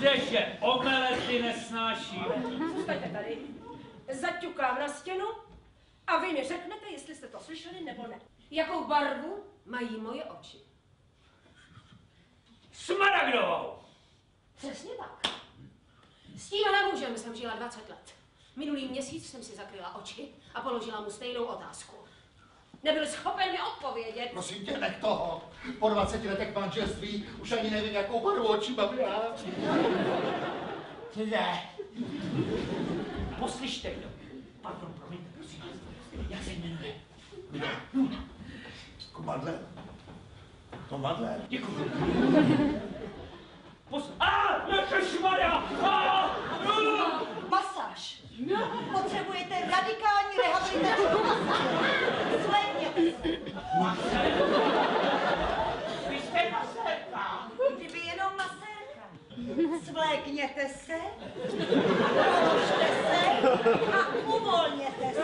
Kdeže omelety nesnáším. Zůstaňte tady. Zaťukám na stěnu a vy mi řeknete, jestli jste to slyšeli nebo ne. Jakou barvu mají moje oči? Smaragdovou. Přesně tak. S tímhle mužem jsem žila 20 let. Minulý měsíc jsem si zakryla oči a položila mu stejnou otázku. Nebyl schopen mi odpovědět. Prosím tě, nech toho. Po 20 letech manželství už ani nevím, jakou barvu očí mám já. Ne. Poslyšte, kdo. Pardon, promiňte, prosím vás. Jak se jmenuje? Komadle. Komadle. Děkuju. Ježišmarja! Masáž. Potřebujete radikální rehabilitační masáž. Zvedněte se. Vy jste masérka. Kdyby jenom masérka. Svlékněte se, položte se a uvolněte se.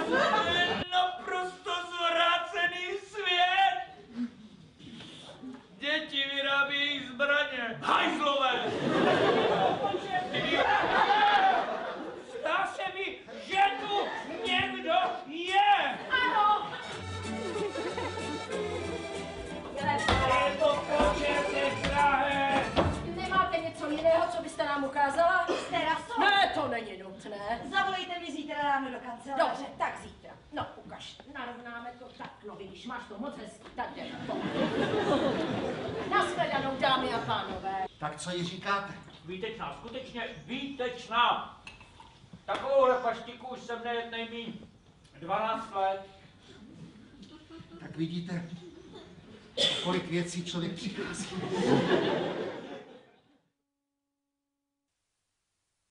Naprosto zvrácený svět! Děti vyrábějí zbraně. Hajzlové! Zdá se mi, že tu někdo je! Ano! Je to poměrně drahé! Nemáte něco jiného, co byste nám ukázala? Jste rasou? Ne, to není nutné. Zavolejte mi zítra ráno do kanceláře. Dobře, tak zítra. No, ukaž. Narovnáme to tak, no vidíš, máš to moc hezký. Tak jdem. Nashledanou, dámy a pánové. Tak co jí říkáte? Výtečná, skutečně výtečná. Takovouhle paštiku už jsem nejet nejmíň 12 let. Tak vidíte, kolik věcí člověk přichází.